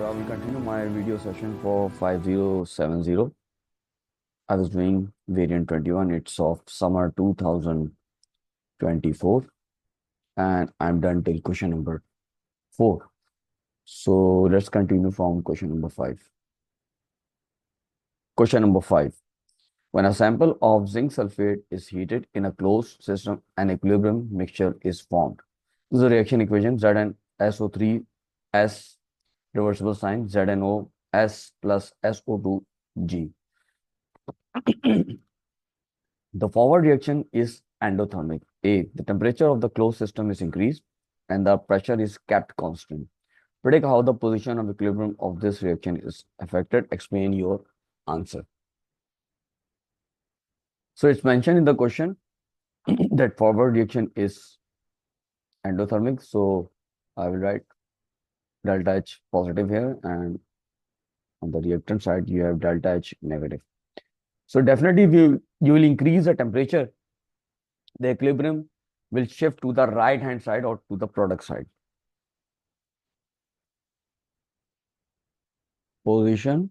So I will continue my video session for 5070. I was doing variant 21. It's of summer 2024 and I'm done till question number 4. So let's continue from question number 5. Question number 5. When a sample of zinc sulfate is heated in a closed system, an equilibrium mixture is formed. This is a reaction equation ZnSO3 S reversible sign ZnO S plus SO2 G. The forward reaction is endothermic. A. The temperature of the closed system is increased and the pressure is kept constant. Predict how the position of equilibrium of this reaction is affected. Explain your answer. So it's mentioned in the question that forward reaction is endothermic. So I will write delta H positive here, and on the reactant side you have delta H negative. So definitely if you will increase the temperature, the equilibrium will shift to the right hand side or to the product side. Position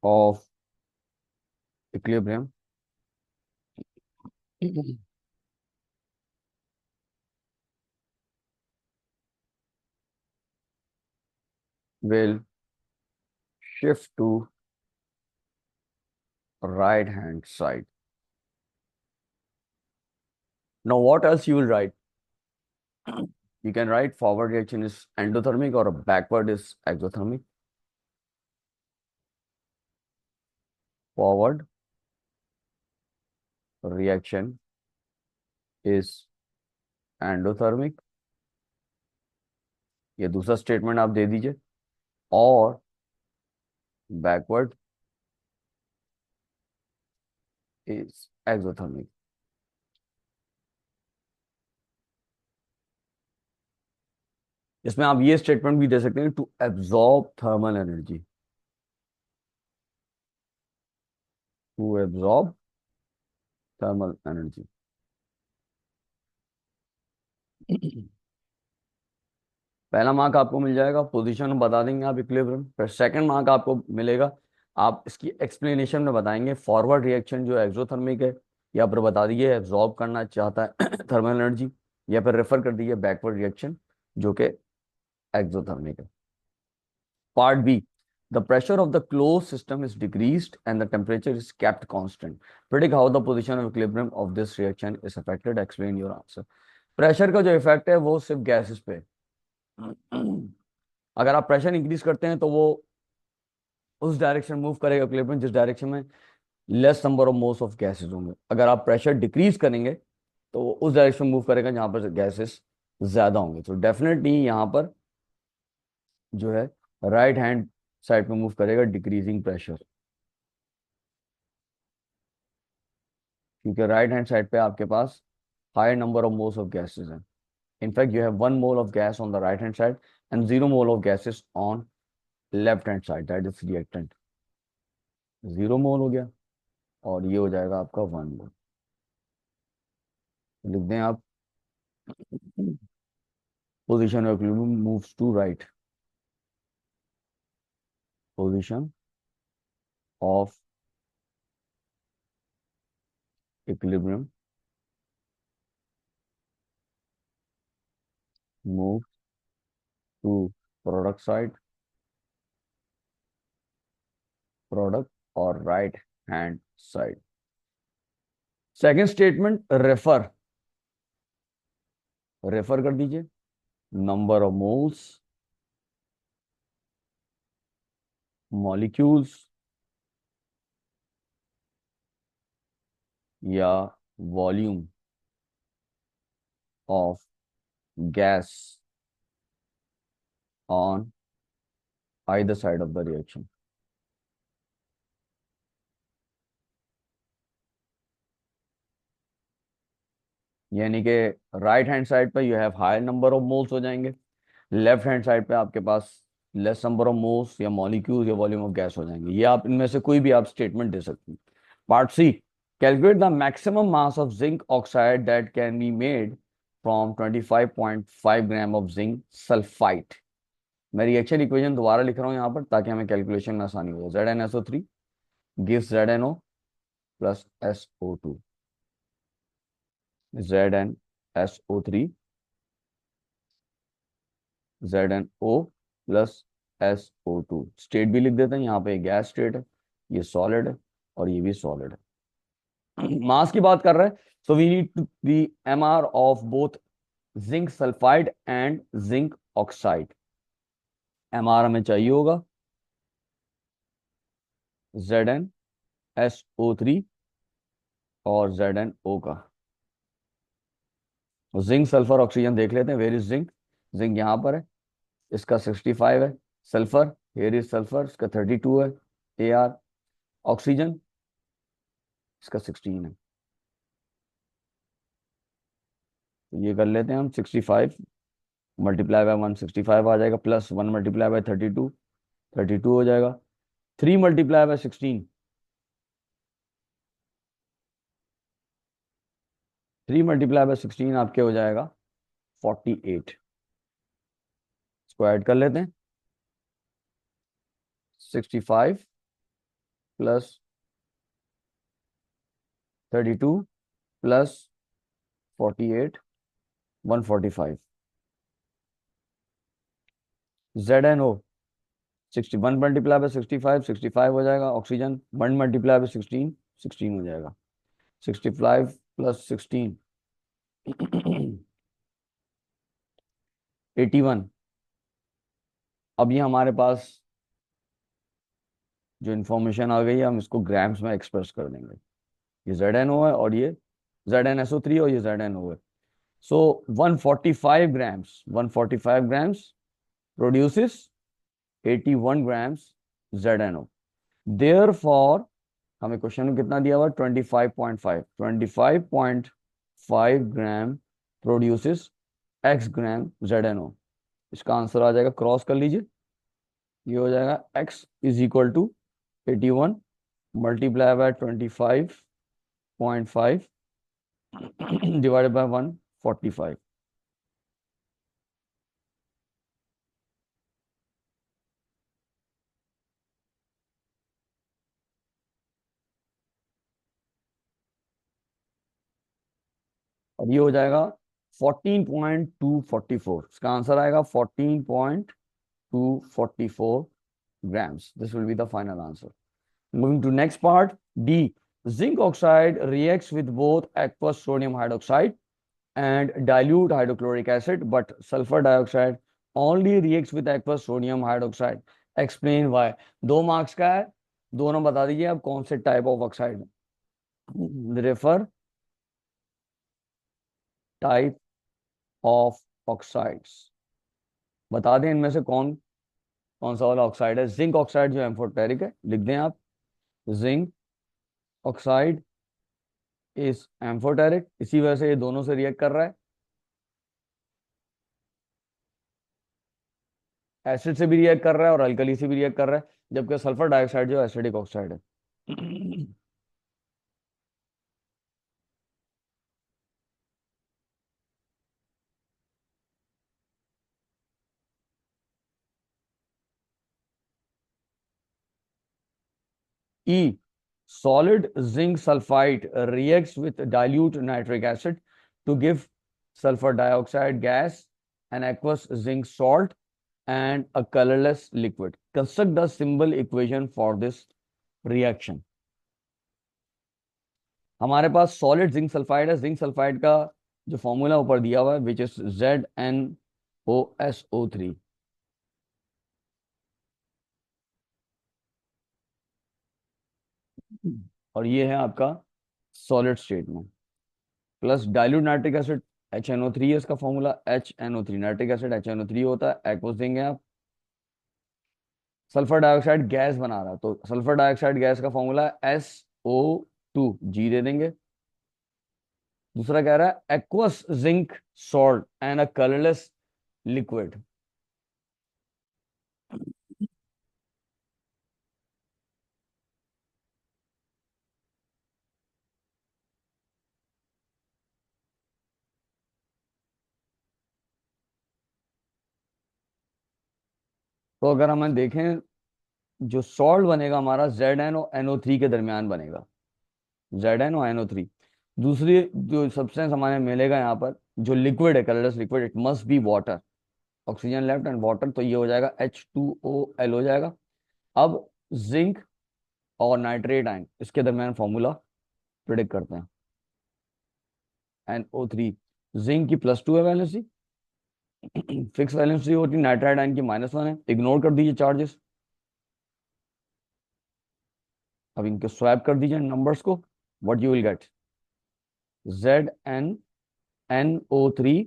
of equilibrium will shift to right hand side. Now what else you will write? You can write forward reaction is endothermic or backward is exothermic. Forward reaction is endothermic. ये दूसरा statement आप दे दीजिए. और backward is exothermic. इसमें आप ये statement भी दे सकते हैं to absorb thermal energy. To absorb thermal energy. पहला मार्क आपको मिल जाएगा, पोजीशन बता देंगे आप इक्विलिब्रियम. फिर सेकंड मार्क आपको मिलेगा, आप इसकी एक्सप्लेनेशन में बताएंगे फॉरवर्ड रिएक्शन जो एक्सोथर्मिक है या फिर बता दीजिए एब्जॉर्ब करना चाहता है थर्मल एनर्जी, या फिर रेफर कर दीजिए बैकवर्ड रिएक्शन जो कि एक्सोथर्मिक है. Part B. The pressure of the closed system is decreased and the temperature is kept constant. Predict how the position of equilibrium of this reaction is affected. Explain your answer. Pressure का जो effect है वो सिर्फ gases पे. अगर आप pressure increase करते हैं तो वो उस डायरेक्शन मूव करेगा इक्विलिब्रियम जिस डायरेक्शन में less number of moles of gases होंगे. अगर आप प्रेशर डिक्रीज करेंगे तो वो उस डायरेक्शन मूव करेगा जहां पर गैसेस ज्यादा होंगे. तो डेफिनेटली यहाँ पर जो है राइट हैंड साइड पे मूव करेगा डिक्रीजिंग प्रेशर, क्योंकि राइट हैंड साइड पे आपके पास higher number of moles of gases हैं. In fact you have 1 mole of gas on the right hand side and 0 mole of gases on left hand side. That is reactant. 0 mole हो गया और ये हो जाएगा आपका 1 mole. लिख दें आप position of equilibrium moves to right. Position of equilibrium move to product side, product or right hand side. Second statement refer. Refer कर दीजिए नंबर ऑफ मोल्स, मॉलिक्यूल्स या volume of gas on either side of the reaction. यानी कि right hand side पे you have higher number of moles हो जाएंगे, left hand side पे आपके पास लेस नंबर ऑफ मोल्स या मॉलिक्यूल्स या वॉल्यूम ऑफ गैस हो जाएंगे. ये आप इनमें से कोई भी आप स्टेटमेंट दे सकते हैं. Part C. Calculate the maximum mass of zinc oxide that can be made from 25.5 gram of zinc sulphite. मैं रिएक्शन इक्वेशन दोबारा लिख रहा हूँ यहाँ पर ताकि हमें कैलकुलेशन में आसानी हो। ZnSO3 gives ZnO plus SO2। ZnSO3 ZnO plus SO2। State भी लिख देते हैं, यहाँ पे गैस स्टेट है, ये सॉलिड है और ये भी सॉलिड है। मास की बात कर रहे हैं, so we need to the MR of both zinc sulphide and zinc oxide. MR हमें चाहिए होगा ZnSO3 और ZnO का। जिंक सल्फर ऑक्सीजन देख लेते हैं, वेर इज जिंक। जिंक यहाँ पर है, इसका 65 है। सल्फर, हेयर इज सल्फर, इसका 32 है AR। ऑक्सीजन इसका 16 है। तो ये कर लेते हैं हम, 65 मल्टीप्लाई बाय 165 आ जाएगा, प्लस 1 मल्टीप्लाई बाय 32, 32 हो जाएगा। 3 मल्टीप्लाई बाय 16, 3 मल्टीप्लाई बाय 16 आपके हो जाएगा 48। इसको ऐड कर लेते हैं, 65 plus 32 plus 48, 145। ZnO 61 multiply by 65, 65 हो जाएगा। ऑक्सीजन 1 मल्टीप्लाई बाय 16, 16 हो जाएगा। 65 प्लस 16 81। अब ये हमारे पास जो इंफॉर्मेशन आ गई है, हम इसको ग्राम्स में एक्सप्रेस कर देंगे। ये ZnO है और ये ZnSO3 और ये ZnO है। So 145 grams, 145 grams produces 81 grams ZnO। Therefore हमें क्वेश्चन में कितना दिया हुआ, 25.5, 25.5 gram produces X gram ZnO। इसका आंसर आ जाएगा, क्रॉस कर लीजिए, ये हो जाएगा X is equal to 81 multiply by 25.5 divided by 145। और ये हो जाएगा 14.244। इसका आंसर आएगा 14.244 grams. This will be the final answer. Moving to next part, D. Zinc oxide reacts with both aqueous sodium hydroxide and dilute hydrochloric acid, but sulfur dioxide only reacts with aqueous sodium hydroxide. Explain why. 2 marks का है, दोनों बता दीजिए आप कौन से type of oxide. Refer type of oxides, बता दें इनमें से कौन कौन सा वाला ऑक्साइड है। जिंक ऑक्साइड जो एम्फोटेरिक है, लिख दें आप, जिंक ऑक्साइड इज एम्फोटेरिक, इसी वजह से ये दोनों से रिएक्ट कर रहा है। एसिड से भी रिएक्ट कर रहा है और अल्कली से भी रिएक्ट कर रहा है, जबकि सल्फर डाइऑक्साइड जो एसिडिक ऑक्साइड है। E. Solid zinc sulfide reacts with dilute nitric acid to give sulfur dioxide gas, an aqueous zinc salt, and a colorless liquid. Construct the symbol equation for this reaction. हमारे पास solid zinc sulphide है। Zinc sulphide का जो formula ऊपर दिया हुआ है, which is ZnOSO3। और ये है आपका सॉलिड स्टेट में, plus dilute nitric acid HNO3 है इसका formula, HNO3 nitric acid HNO3 होता है, एक्वस देंगे आप। सल्फर डाइऑक्साइड गैस बना रहा है, तो सल्फर डाइऑक्साइड गैस का फॉर्मूला SO2 जी दे देंगे। दूसरा कह रहा है aqueous zinc salt and a colourless liquid. तो अगर हम देखें, जो सॉल्ट बनेगा हमारा ZN और NO3 के दरमियान बनेगा, ZN और NO3। दूसरी जो सब्सटेंस हमारे मिलेगा यहाँ पर, जो लिक्विड है, colourless liquid, it must B water, oxygen left and water, तो ये हो जाएगा H2OL हो जाएगा। अब जिंक और नाइट्रेट आयन, इसके दरमियान फॉर्मूला प्रिडिक्ट करते हैं। NO3, जिंक की +2 है वैलेंसी, फिक्स वैलेंसी होती है, नाइट्राइड आयन की -1 है। इग्नोर कर दीजिए चार्जेस, अब इनको स्वैप कर दीजिए नंबर्स को, what you will get, ZnNO3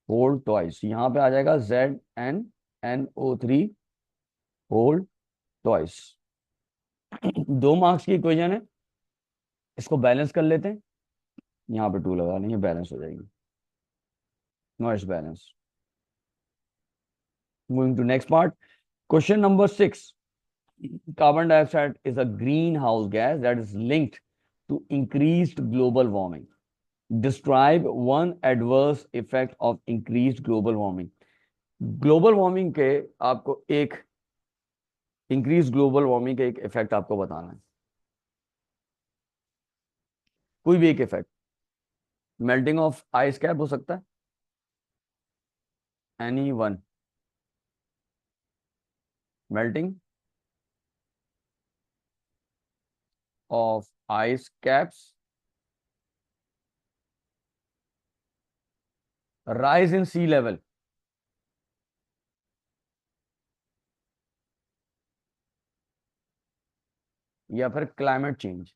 whole twice, यहाँ पे आ जाएगा ZnNO3 होल ट्वाइस। 2 मार्क्स की इक्वेशन है, इसको बैलेंस कर लेते हैं, यहाँ पे 2 लगा लेंगे, बैलेंस हो जाएगी, nice balance. Moving to next part, question number 6। Carbon dioxide is a greenhouse gas that is linked to increased global warming. Describe one adverse effect of increased global warming. Global warming के आपको एक increase global warming के एक effect आपको बताना है, कोई भी एक effect. Melting of ice cap हो सकता है, any one, melting of ice caps, rise in sea level, या फिर क्लाइमेट चेंज।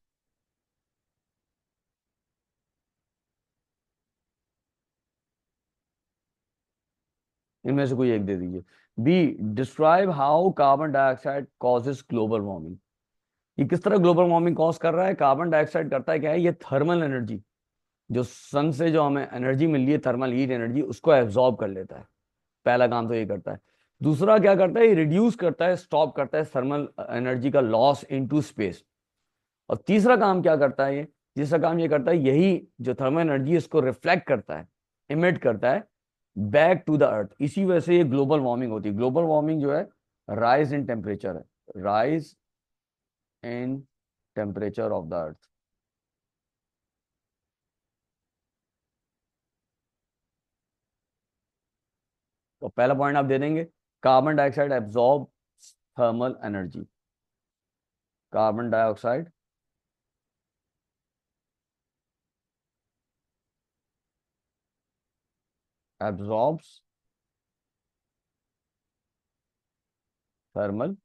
इनमें से कोई एक दे दीजिए। B, describe how carbon dioxide causes global warming. ये किस तरह ग्लोबल वार्मिंग कॉज कर रहा है? कार्बन डाइऑक्साइड करता है क्या है, ये थर्मल एनर्जी, जो सन से जो हमें एनर्जी मिल रही है, थर्मल हीट एनर्जी, उसको एब्जॉर्ब कर लेता है। पहला काम तो ये करता है। दूसरा क्या करता है, ये रिड्यूस करता है, स्टॉप करता है थर्मल एनर्जी का लॉस इनटू स्पेस। और तीसरा काम क्या करता है, ये तीसरा काम ये करता है, यही जो थर्मल एनर्जी है इसको रिफ्लेक्ट करता है, इमिट करता है बैक टू द अर्थ। इसी वजह से ये ग्लोबल वार्मिंग होती है। ग्लोबल वार्मिंग जो है राइज इन टेम्परेचर है, rise in temperature of the earth. तो पहला पॉइंट आप दे देंगे, carbon dioxide absorb thermal energy, carbon dioxide absorbs thermal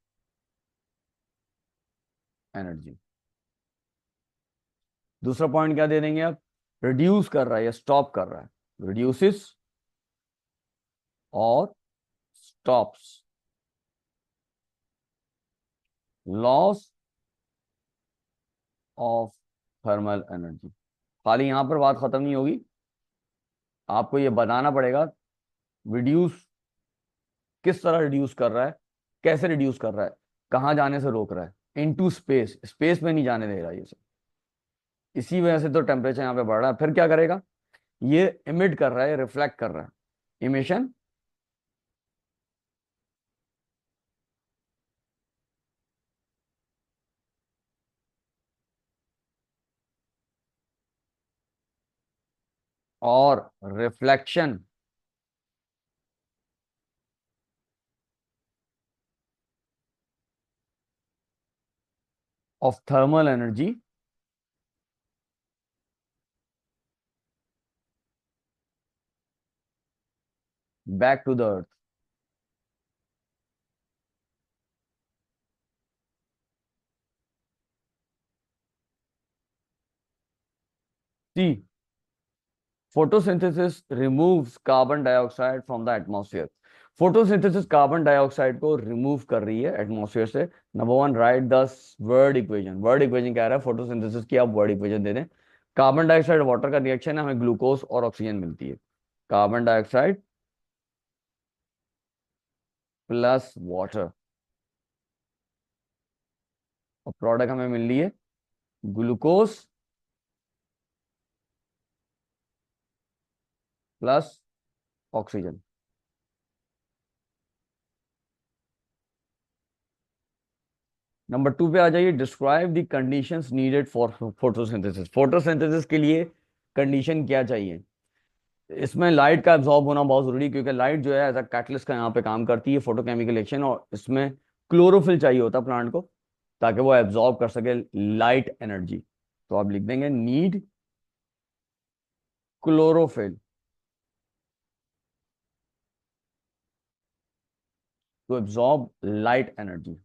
energy. दूसरा पॉइंट क्या दे देंगे आप, रिड्यूस कर रहा है या स्टॉप कर रहा है, रिड्यूसेस और stops loss of thermal energy. खाली यहां पर बात खत्म नहीं होगी, आपको ये बताना पड़ेगा रिड्यूस किस तरह रिड्यूस कर रहा है, कैसे रिड्यूस कर रहा है, कहां जाने से रोक रहा है, इनटू स्पेस, स्पेस में नहीं जाने दे रहा ये सब। इसी वजह से तो टेम्परेचर यहाँ पे बढ़ रहा है। फिर क्या करेगा, ये इमिट कर रहा है, रिफ्लेक्ट कर रहा है, इमिशन और reflection of thermal energy back to the earth. C, photosynthesis removes carbon dioxide from the atmosphere. Photosynthesis carbon dioxide को रिमूव कर रही है एटमॉस्फेयर से। Number 1, write the word equation. Word equation क्या रहा है, फोटोसिंथेसिस की आप वर्ड इक्वेशन दे दें। कार्बन डाइऑक्साइड वाटर का रिएक्शन है, हमें ग्लूकोज और ऑक्सीजन मिलती है, कार्बन डाइऑक्साइड प्लस वाटर, और प्रोडक्ट हमें मिल रही है ग्लूकोज प्लस ऑक्सीजन। नंबर 2 पे आ जाइए, describe the conditions needed for photosynthesis. Photosynthesis के लिए कंडीशन क्या चाहिए? इसमें लाइट का एब्जॉर्ब होना बहुत जरूरी है, क्योंकि लाइट जो है एज अ कैटलिस्ट का यहाँ पे काम करती है, फोटोकेमिकल एक्शन, और इसमें क्लोरोफिल चाहिए होता है प्लांट को, ताकि वो एब्जॉर्ब कर सके लाइट एनर्जी। तो आप लिख देंगे need chlorophyll to absorb light energy.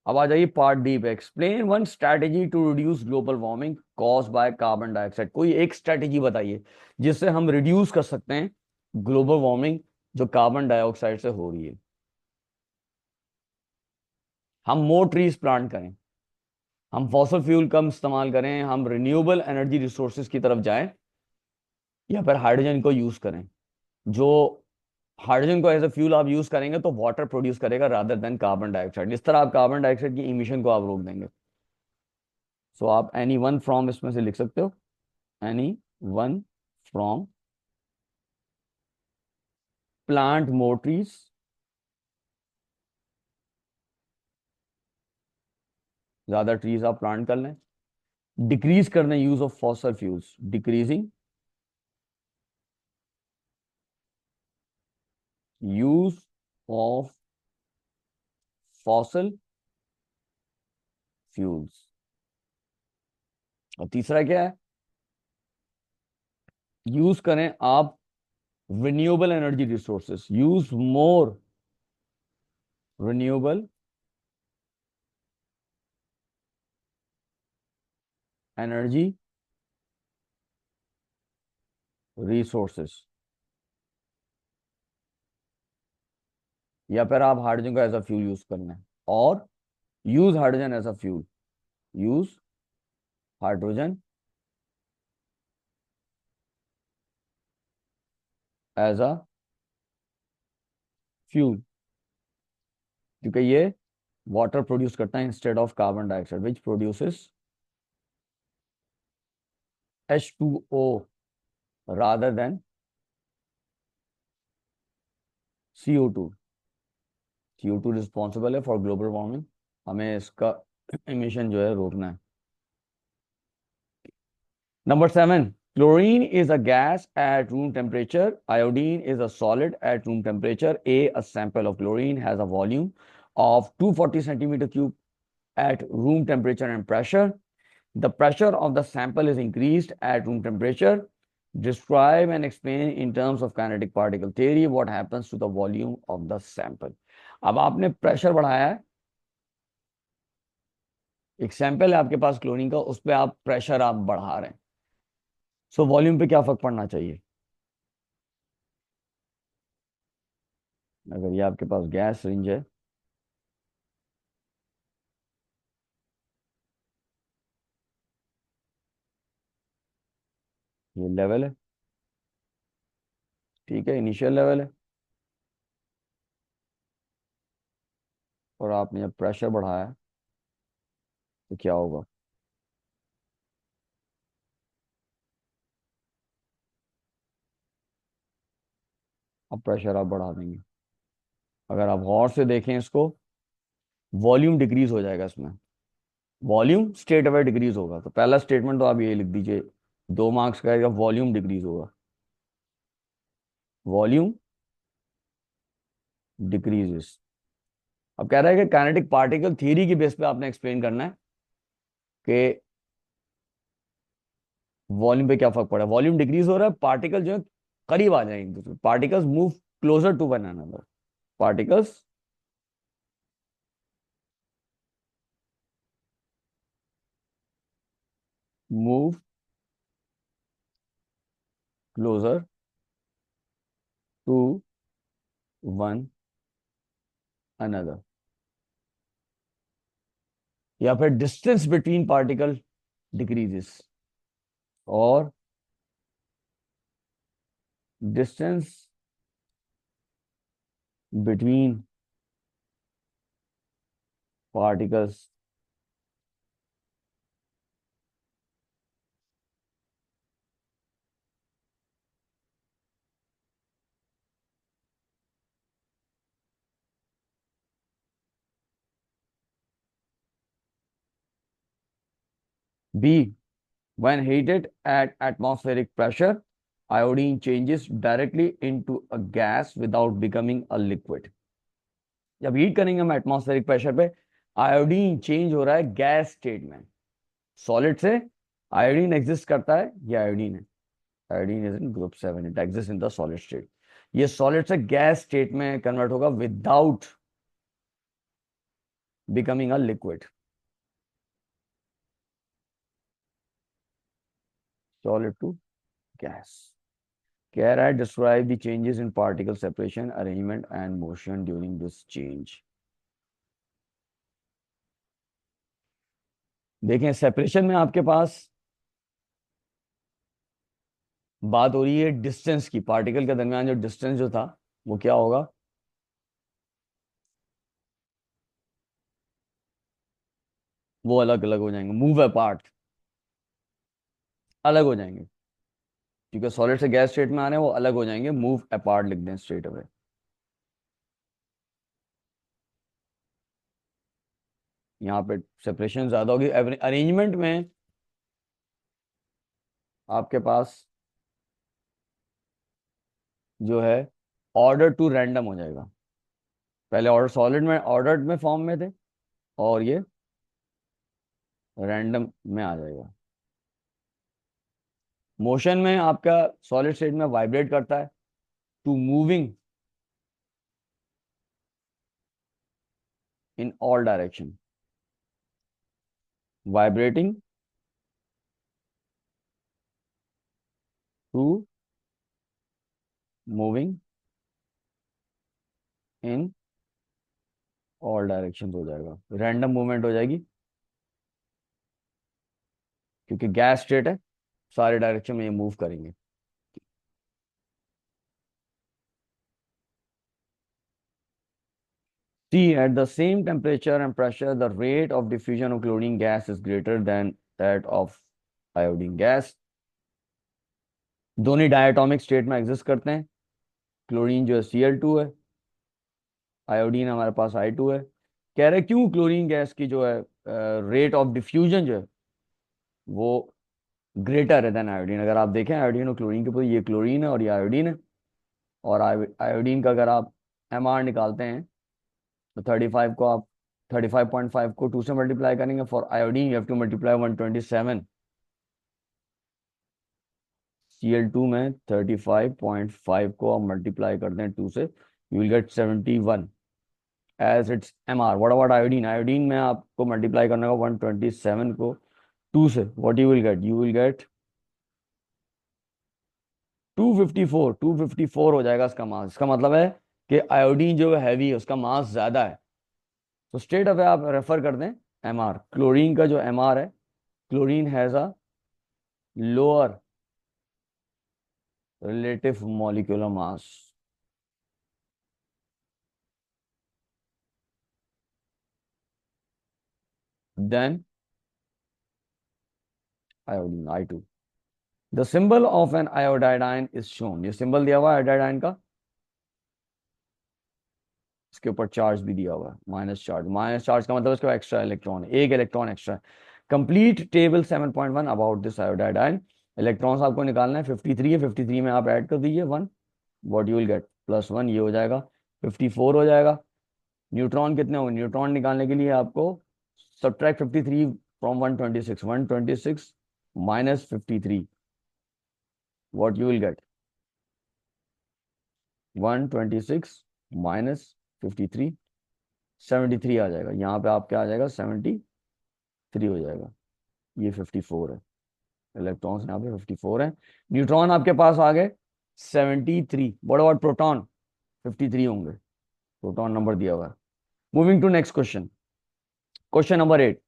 अब आ जाइए पार्ट डी पे, explain one strategy to reduce global warming cause by carbon dioxide. कोई एक स्ट्रैटेजी बताइए जिससे हम रिड्यूस कर सकते हैं ग्लोबल वार्मिंग जो कार्बन डाइऑक्साइड से हो रही है। हम मोर ट्रीज प्लांट करें, हम फॉसल फ्यूल कम इस्तेमाल करें, हम रिन्यूएबल एनर्जी रिसोर्सेज की तरफ जाएं, या फिर हाइड्रोजन को यूज करें। जो हाइड्रोजन को एज ए फ्यूल आप यूज करेंगे तो वाटर प्रोड्यूस करेगा रादर देन कार्बन डाइऑक्साइड। इस तरह आप कार्बन डाइऑक्साइड की इमिशन को आप रोक देंगे। सो आप एनी वन फ्रॉम इसमें से लिख सकते हो, any one from plant more trees, ज्यादा ट्रीज आप प्लांट कर लें। डिक्रीज करने use of fossil fuels, decreasing use of fossil fuels. और तीसरा क्या है? यूज करें आप renewable energy resources, use more renewable energy resources. या फिर आप हाइड्रोजन को एज अ फ्यूल यूज करना है, और use hydrogen as a fuel, use hydrogen as a fuel, क्योंकि ये वाटर प्रोड्यूस करता है instead of carbon dioxide which produces H2O rather than CO2। CO2 responsible है फॉर ग्लोबल वार्मिंग, हमें इसका इमिशन जो है रोकना है। Number 7, chlorine is a gas at room temperature. Iodine is a solid at room temperature. A sample of chlorine has a volume of 240 centimeter cube at room temperature and pressure. The pressure of the sample is increased at room temperature. Describe and explain in terms of kinetic particle theory what happens to the volume of the sample. अब आपने pressure बढ़ाया है, एक sample है आपके पास chlorine का, उस पर आप प्रेशर आप बढ़ा रहे हैं। सो वॉल्यूम पे क्या फर्क पड़ना चाहिए? अगर ये आपके पास गैस रेंज है, ये लेवल है, ठीक है, इनिशियल लेवल है, और आपने जब प्रेशर बढ़ाया तो क्या होगा? अब प्रेशर आप बढ़ा देंगे। अगर आप गौर से देखें इसको, वॉल्यूम डिक्रीज हो जाएगा इसमें, वॉल्यूम स्टेट अवे डिक्रीज होगा। तो पहला स्टेटमेंट तो आप ये लिख दीजिए, 2 मार्क्स का आएगा, वॉल्यूम डिक्रीज होगा, वॉल्यूम डिक्रीजेस। अब कह रहा है कि काइनेटिक पार्टिकल थ्योरी की बेस पे आपने एक्सप्लेन करना है कि वॉल्यूम पे क्या फर्क पड़ा है। वॉल्यूम डिक्रीज हो रहा है, पार्टिकल जो है करीब आ जाएंगे एक दूसरे, particles move closer to one another, particles move closer to one another, या फिर डिस्टेंस बिटवीन पार्टिकल डिक्रीजेस, और distance between particles B, when heated at atmospheric pressure, iodine changes directly into a gas without becoming a liquid. जब heat करेंगे हम atmospheric pressure पे, iodine change हो रहा है गैस स्टेट में। सॉलिड से आयोडीन एग्जिस्ट करता है, ये आयोडीन है, iodine is in group 7, it exist in the solid state. ये सॉलिड से गैस स्टेट में कन्वर्ट होगा without becoming a liquid. Solid to gas. कह रहा है describe the changes in particle separation, arrangement and motion during this change. देखें separation में आपके पास बात हो रही है डिस्टेंस की, पार्टिकल के दरमियान जो डिस्टेंस जो था वो क्या होगा, वो अलग अलग हो जाएंगे, मूव अपार्ट, अलग हो जाएंगे, क्योंकि सॉलिड से गैस स्टेट में आ रहे हैं, वो अलग हो जाएंगे, मूव अपार्ट लिख दें स्ट्रेट अवे। यहाँ पे सेपरेशन ज्यादा होगी, अरेंजमेंट में आपके पास जो है ऑर्डर टू रैंडम हो जाएगा। पहले ऑर्डर सॉलिड में ऑर्डर्ड में फॉर्म में थे, और ये रैंडम में आ जाएगा। मोशन में आपका सॉलिड स्टेट में वाइब्रेट करता है to moving in all direction, vibrating to moving in all direction हो जाएगा, रैंडम मूवमेंट हो जाएगी, क्योंकि गैस स्टेट है, सारे डायरेक्शन में ये मूव करेंगे। C, at the same temperature and pressure, the rate of diffusion of chlorine gas is greater than that of iodine gas. दोनों डायटोमिक स्टेट में एग्जिस्ट करते हैं। क्लोरीन जो है Cl2 है, आयोडीन हमारे पास I2 है। कह रहे क्यों क्लोरीन गैस की जो है रेट ऑफ डिफ्यूजन जो है वो ग्रेटर है देन आयोडीन। अगर आप देखें आयोडीन और क्लोरीन के ऊपर, ये क्लोरीन है और ये आयोडीन है, और आयोडीन का अगर आप MR निकालते हैं तो 35 को आप 35.5 को 2 से मल्टीप्लाई करेंगे। For iodine you have to multiply 127। Cl2 में 35.5 को आप मल्टीप्लाई करते हैं 2 से, you will get 71 as its MR। What about iodine, iodine में आपको मल्टीप्लाई करना होगा 127 को 2 से, what you will get, you will get 254। 254 हो जाएगा इसका मास। इसका मतलब है कि आयोडीन जो हैवी है उसका मास ज्यादा है। तो स्ट्रेट अवे आप रेफर कर दें MR, क्लोरीन का जो MR है, chlorine has a lower relative molecular mass than iodine I2। The symbol of an iodine is shown। ये सिंबल दिया हुआ है आयोडाइड का, इसके ऊपर चार्ज भी दिया हुआ है, माइनस चार्ज। माइनस चार्ज का मतलब इसका एक्स्ट्रा इलेक्ट्रॉन, एक electron extra. Complete table 7.1 about this iodide. Electrons आपको निकालना है 53 है, 53 में आप ऐड कर दीजिए 1, व्हाट यू विल गेट +1, ये हो जाएगा 54 हो जाएगा। न्यूट्रॉन कितने होंगे, न्यूट्रॉन निकालने के लिए आपको subtract 53 from 126, 126 minus 53, what you will gate 126 minus 53, 73 आ जाएगा। यहाँ पे आप क्या आ जाएगा 73 हो जाएगा। ये 54 है, इलेक्ट्रॉन्स यहाँ पे 54 है, न्यूट्रॉन आपके पास आ गए 73। व्हाट अबाउट प्रोटॉन, 53 होंगे, प्रोटॉन नंबर दिया हुआ है। Moving to next question, question number 8।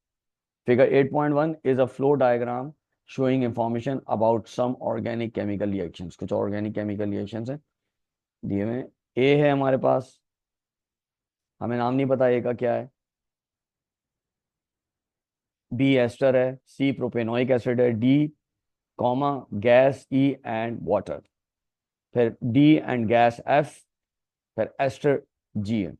Figure 8.1 is a flow diagram showing information about some organic chemical reactions। कुछ organic chemical reactions हैं दिए हुए। A है हमारे पास, हमें नाम नहीं पता A का क्या है। B एस्टर है, C प्रोपेनोइक एसिड है, D comma gas E and water, फिर D एंड गैस F, फिर एस्टर G है।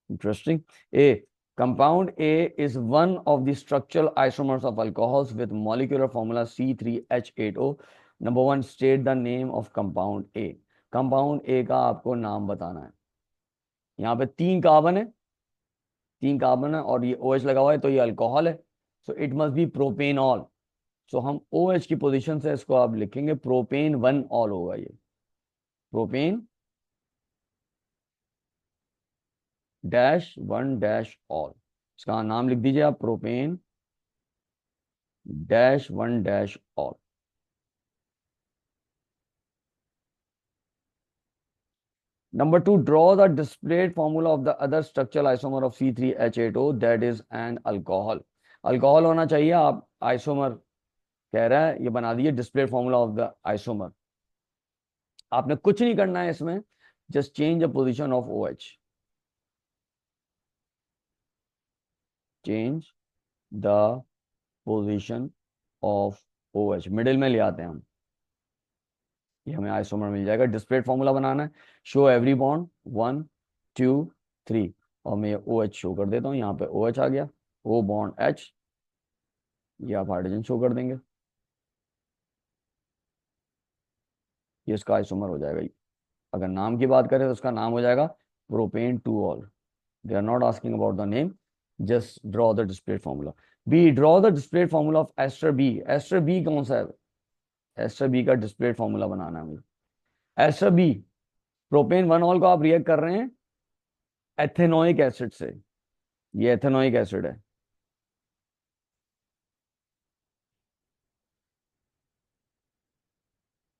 Interesting. A Compound A is one of the structural isomers of alcohols with molecular formula C3H8O. Number one, state the name of compound A. Compound A का आपको नाम बताना है। यहाँ पे 3 carbon है, 3 कार्बन है और ये OH लगा हुआ है, तो ये अल्कोहल है। So it must be propanol. So हम OH की पोजीशन से इसको आप लिखेंगे प्रोपेन 1 ऑल होगा ये, प्रोपेन -1 ऑल। इसका नाम लिख दीजिए आप, propane -1 all. Number two, draw the displayed formula of the other structural isomer of C3H8O, that is an alcohol. Alcohol होना चाहिए, आप आइसोमर कह रहा है, ये बना दिए displayed formula of the isomer. आपने कुछ नहीं करना है इसमें, just change the position of OH, change the position of OH, middle में ले आते हैं हम, ये हमें आइसोमर मिल जाएगा। डिस्प्लेड फॉर्मूला बनाना है, शो एवरी बॉन्ड 1 2 3, और मैं OH शो कर देता हूँ। यहाँ पे OH आ गया, O बॉन्ड H, ये आप हाइड्रोजन शो कर देंगे, ये इसका आइसोमर हो जाएगा। अगर नाम की बात करें तो उसका नाम हो जाएगा propane 2 ol. They are not asking about the name, just draw the displayed formula. B, draw the displayed formula of ester B. Ester B कौन सा है? एस्टर बी का डिस्प्लेड फॉर्मूला बनाना है मुझे। एस्टर बी, प्रोपेन 1 ऑल को आप react कर रहे हैं एथेनोइक एसिड से, ये एथेनोइक एसिड है।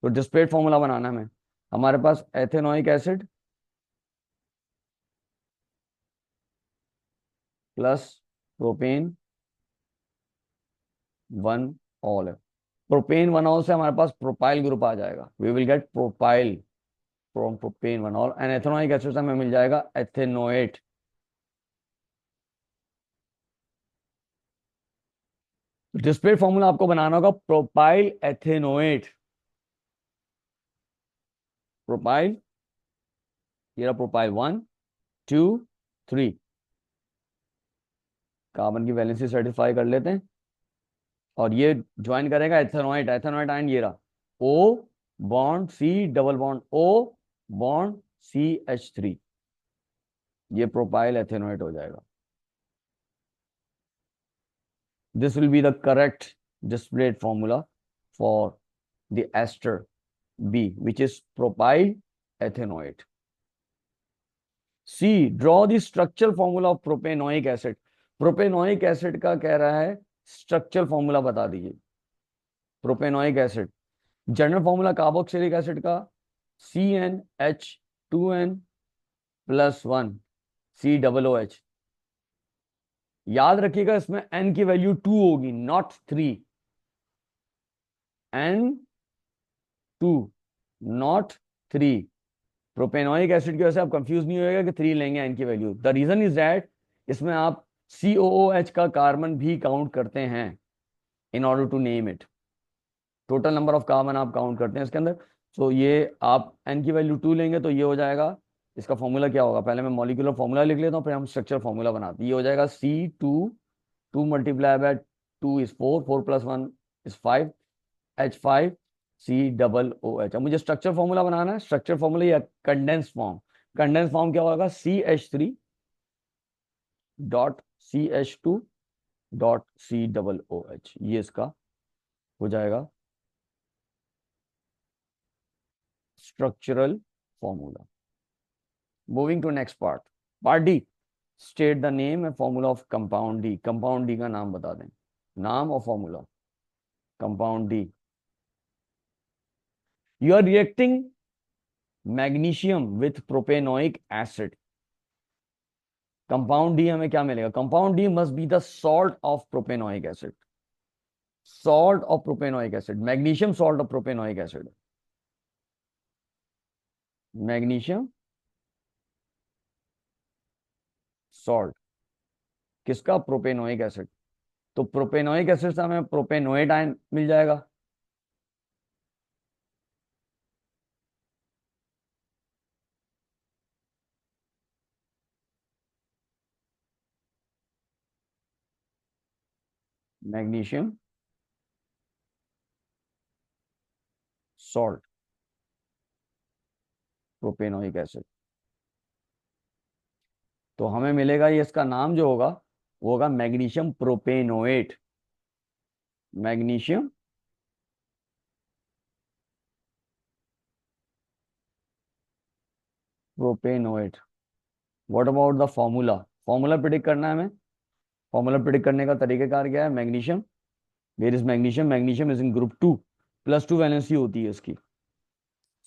तो डिस्प्लेड फॉर्मूला बनाना है हमें, हमारे पास ethanoic acid plus propane 1 ol है। प्रोपेन 1 ऑल से हमारे पास प्रोपाइल ग्रुप आ जाएगा, we will get propyl from propane 1 ol, and ethanoic acid से हमें मिल जाएगा एथेनोएट। डिस्प्लेड फॉर्मूला आपको बनाना होगा प्रोपाइल एथेनोएट, प्रोपाइल, ये रहा प्रोपाइल 1 2 3। कार्बन की वैलेंसी सर्टिफाई कर लेते हैं, और ये ज्वाइन करेगा एथेनोएट, एथेनोएट आयन ये रहा, O bond C double bond O bond CH3, ये प्रोपाइल एथेनोएट हो जाएगा। This will be the correct displayed formula for the ester B, which is propyl ethanoate. C, draw the structural formula of propanoic acid. Propanoic acid का कह रहा है structural formula बता दीजिए। Propanoic acid general formula carboxylic acid का CnH2n+1 COOH। याद रखिएगा इसमें n की वैल्यू 2 होगी, not 3, N2 not 3। Propanoic acid की वजह से आप कंफ्यूज नहीं होएगा कि 3 लेंगे n की value. The reason is that इसमें आप COOH का कार्बन भी काउंट करते हैं in order to name it. Total number of carbon आप काउंट करते हैं इसके अंदर। सो ये आप n की वैल्यू 2 लेंगे तो ये हो जाएगा, इसका फॉर्मूला क्या होगा, पहले मैं मॉलिक्यूलर फॉर्मूला लिख लेता हूँ, फिर हम स्ट्रक्चर फॉर्मूला बनाते हैं। ये हो जाएगा C2, 2 multiply by 2 is 4, 4 + 1 is 5, H5COOH। अब मुझे स्ट्रक्चर फॉर्मूला बनाना है। स्ट्रक्चर फॉर्मूला या कंडेंस फॉर्म, कंडेंस फॉर्म क्या होगा, CH3.CH2.COOH, ये इसका हो जाएगा structural formula. Moving to next part, part D, state the name and formula of compound D. Compound D का नाम बता दें, नाम और formula. Compound D, you are reacting magnesium with propanoic acid. Compound D हमें क्या मिलेगा, compound D must be the salt of propanoic acid, salt of propanoic acid, magnesium salt of propanoic acid, magnesium salt किसका, propanoic acid. तो propanoic acid से हमें propanoate ion मिल जाएगा। Magnesium salt, propanoic acid. तो हमें मिलेगा, ये इसका नाम जो होगा वो होगा magnesium propanoate. Magnesium propanoate. What about the formula? Formula predict करना है हमें। फॉर्मूला प्रिडिक्ट करने का तरीकेकार क्या है? Magnesium, where is magnesium? Magnesium is in group 2, +2 valency होती है इसकी।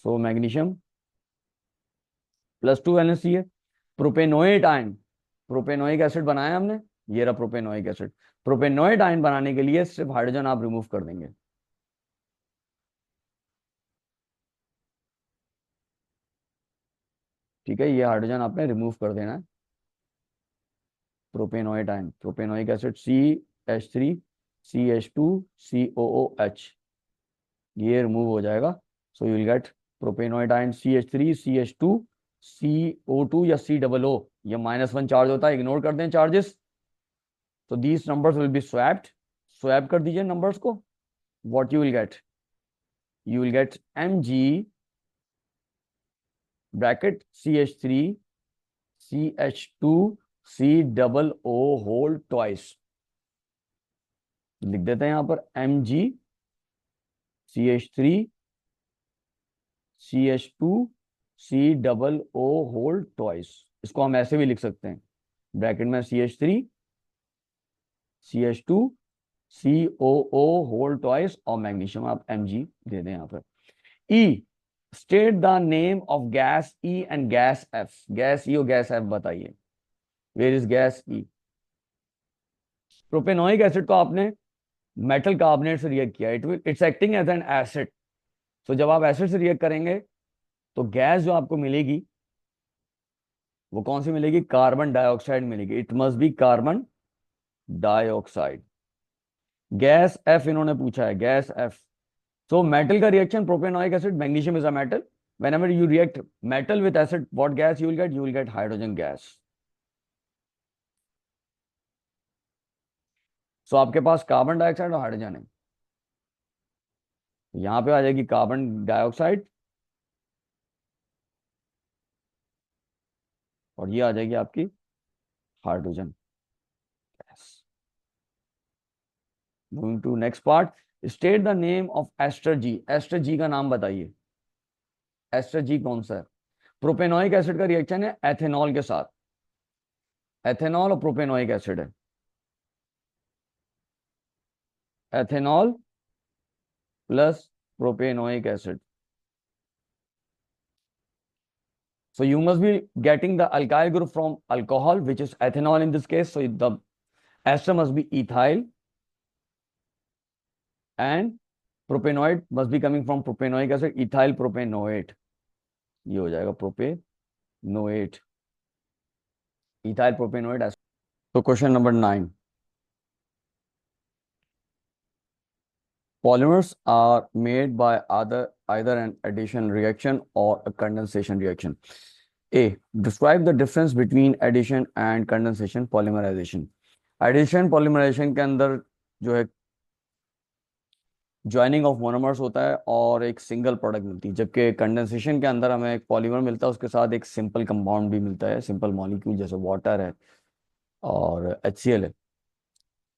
सो मैग्नीशियम +2 वैलेंसी है। प्रोपेनोएट आयन, प्रोपेनोइक एसिड बनाया हमने, ये रहा प्रोपेनोइक एसिड। प्रोपेनोएट आयन बनाने के लिए सिर्फ हाइड्रोजन आप रिमूव कर देंगे। ठीक है, ये हाइड्रोजन आपने रिमूव कर देना है। Propanoate ion, propanoic acid CH3CH2COOH, ये रिमूव हो जाएगा। So you will get propanoate ion CH3CH2CO2 या C ये -1 चार्ज होता है, इग्नोर कर दें चार्जेस। तो these numbers will be swapped, swap कर दीजिए नंबर्स को। What you will get? You will get Mg bracket CH3CH2C whole twice. लिख देते हैं यहां पर MgCH3CH2C होल ट्वाइस। इसको हम ऐसे भी लिख सकते हैं, ब्रैकेट में CH3CH2COO होल ट्वाइस और मैग्नीशियम आप Mg दे दें यहां पर। E, state the name of gas E and gas F. Gas E और गैस एफ बताइए। Where is gas E? Propanoic acid को आपने मेटल कार्बोनेट से रिएक्ट किया, it's acting as an acid. तो जब आप एसिड से रिएक्ट करेंगे तो गैस जो आपको मिलेगी वो कौन सी मिलेगी? कार्बन डाइऑक्साइड मिलेगी। It must B carbon dioxide. Gas F इन्होंने पूछा है, गैस एफ। सो मेटल का reaction, propanoic acid, magnesium is a metal. whenever you react metal with acid, what gas you will get? You will get hydrogen gas. सो आपके पास carbon dioxide और hydrogen है। यहां पे आ जाएगी कार्बन डाइऑक्साइड और ये आ जाएगी आपकी hydrogen gas. Moving to next part, state the name of ester G. Ester G का नाम बताइए। एस्टर जी कौन सा है? प्रोपेनोइक एसिड का रिएक्शन है एथेनॉल के साथ। एथेनॉल और प्रोपेनोइक एसिड है। Ethanol plus propanoic acid. So you must be getting the alkyl group from alcohol, which is ethanol in this case. So the ester must be ethyl and propanoid must be coming from propanoic acid, ethyl propanoate. ये हो जाएगा propanoate, ethyl propanoate acid. So question number 9. Polymers are made by either an addition reaction or a condensation reaction. A. Describe the difference between addition and condensation polymerization. Addition polymerization के अंदर जो है joining of monomers होता है और एक single product मिलती है, जबकि कंडेंसेशन के अंदर हमें एक पॉलीमर मिलता है, उसके साथ एक सिंपल कंपाउंड भी मिलता है, सिंपल मॉलिक्यूल, जैसे वाटर है और HCl है।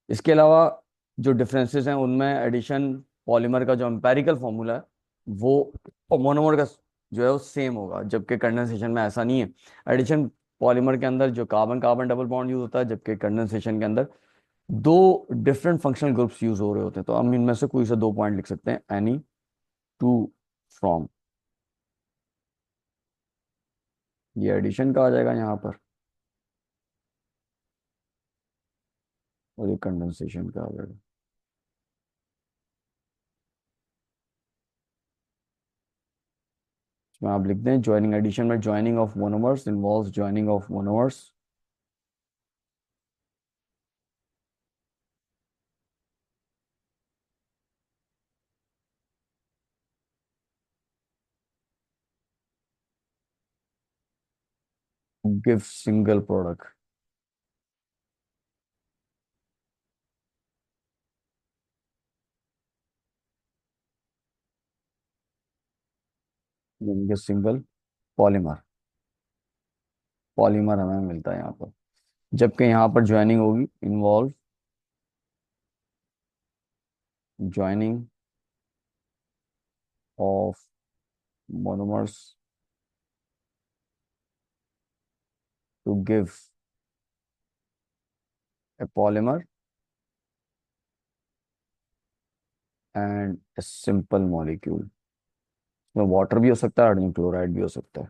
इसके अलावा जो डिफरेंसेस हैं उनमें एडिशन पॉलीमर का जो एम्पेरिकल फॉर्मूला है वो मोनोमर का जो है वो सेम होगा, जबकि कंडेंसेशन में ऐसा नहीं है। एडिशन पॉलीमर के अंदर जो carbon carbon double bond use होता है, जबकि कंडेंसेशन के अंदर दो डिफरेंट फंक्शनल ग्रुप्स यूज हो रहे होते हैं। तो हम इनमें से कोई सा दो पॉइंट लिख सकते हैं, एनी टू फ्रॉम। ये एडिशन का आ जाएगा यहाँ पर और ये कंडेंसेशन का आ जाएगा। इसमें आप लिख दें ज्वाइनिंग, एडिशन में joining of monomers involves joining of monomers give single product. यानी कि सिंगल पॉलीमर, पॉलीमर हमें मिलता है यहाँ पर। जबकि यहाँ पर ज्वाइनिंग होगी, involve joining of monomers to give a polymer and a simple molecule. इसमें वाटर भी हो सकता है, हाइड्रोजन क्लोराइड भी हो सकता है।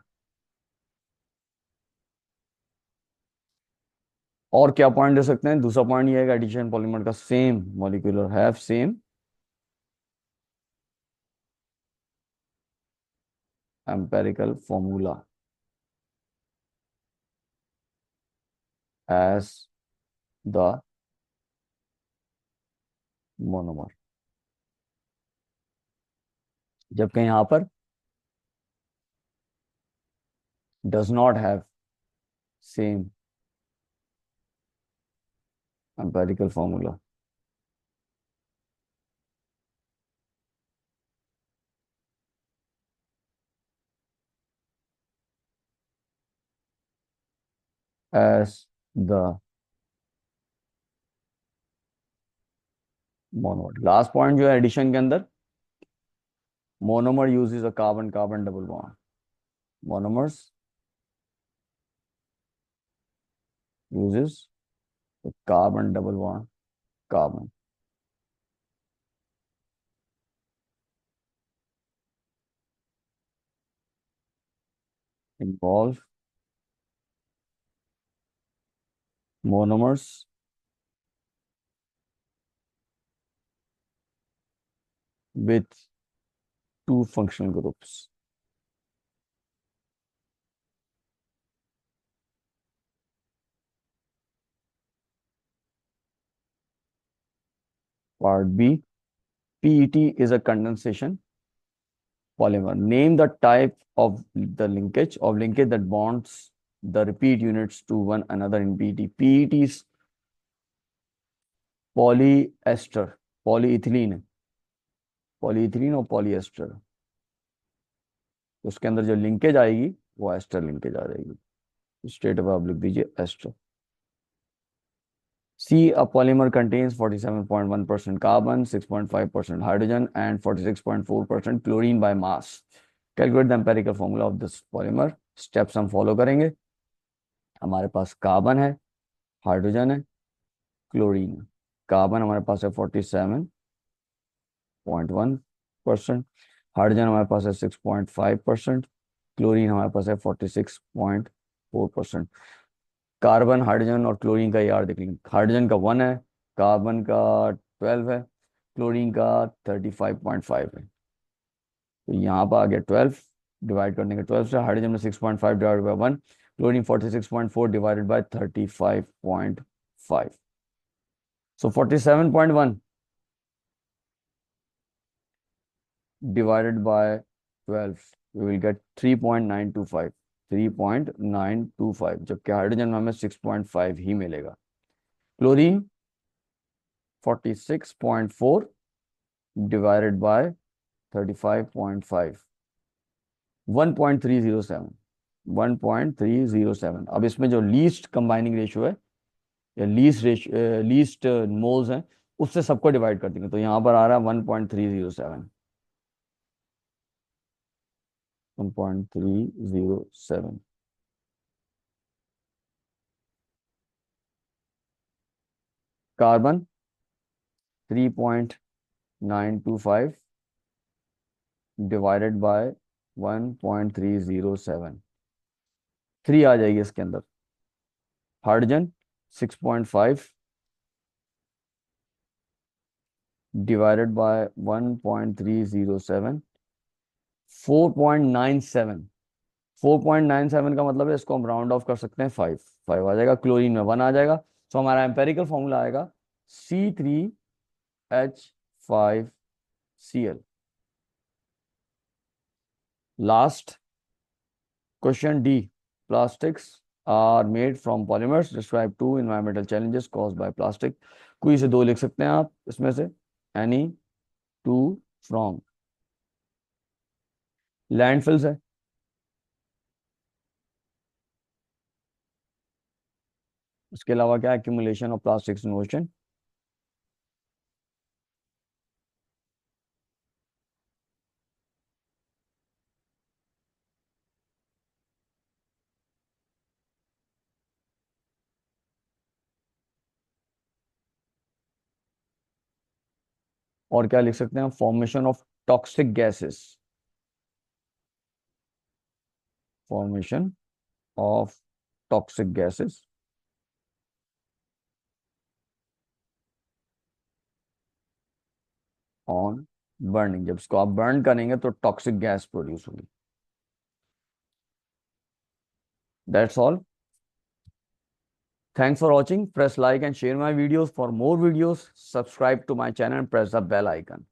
और क्या पॉइंट दे सकते हैं? दूसरा पॉइंट ये है कि एडिशन पॉलीमर का same molecular have same empirical formula as the monomer. जबकि यहाँ पर does not have same empirical formula. As the monomer. Last point जो है एडिशन के अंदर, monomer uses a carbon carbon double bond. Monomers uses the carbon double bond carbon involve monomers with two functional groups. Part B, PET is a condensation polymer. Name the type of the linkage that bonds the repeat units to one another in PET. PET is polyester, polyethylene है, polyethylene और polyester। तो उसके अंदर जो linkage आएगी वो ester linkage आ जाएगी। Straight away आप लिख दीजिए ester. C, a polymer contains 47.1% carbon, 6.5% hydrogen, and 46.4% chlorine by mass. Calculate the empirical formula of this polymer. Steps हम फॉलो करेंगे। हमारे पास कार्बन है, हाइड्रोजन है, क्लोरीन है। कार्बन हमारे पास है 47.1%, हाइड्रोजन हमारे पास है 6.5%, क्लोरीन हमारे पास है 46.4%। कार्बन, हाइड्रोजन और क्लोरीन का यार देख लेंगे। हाइड्रोजन का 1 है, कार्बन का 12 है, क्लोरीन का 35.5 है। तो यहाँ पर आ गया 12, डिवाइड करने के 12 से। हाइड्रोजन में 6.5 divide by 1, chlorine 46.4 divided by 35.5। So 47.1 divided by 12, we will get 3.925, 3.925, जबकि हाइड्रोजन में हमें 6.5 ही मिलेगा। Chlorine 46.4 divided by 35.5, 1.307, 1.307। अब इसमें जो लीस्ट कंबाइनिंग रेशियो है या लीस्ट मोल्स हैं उससे सबको डिवाइड कर देंगे। तो यहाँ पर आ रहा है 1.307, 1.307। कार्बन 3.925 डिवाइडेड बाय 1.307, 3 आ जाएगी इसके अंदर। Hydrogen 6.5 divided by 1.307, 4.97। 4.97 का मतलब है इसको हम राउंड ऑफ कर सकते हैं 5, 5 आ जाएगा। क्लोरीन में 1 आ जाएगा। तो हमारा एम्पेरिकल फॉर्मूला आएगा C3H5Cl। Last question D, plastics are made from polymers. Describe two environmental challenges caused by plastic. कोई से दो लिख सकते हैं आप इसमें से, any two from। लैंडफिल्स है। उसके अलावा क्या, accumulation of plastics in ocean. और क्या लिख सकते हैं, formation of toxic gases, formation of toxic gases on burning. जब इसको आप बर्न करेंगे तो टॉक्सिक गैस प्रोड्यूस होगी। That's all. Thanks for watching. Press like and share my videos. For more videos, subscribe to my channel and press the bell icon.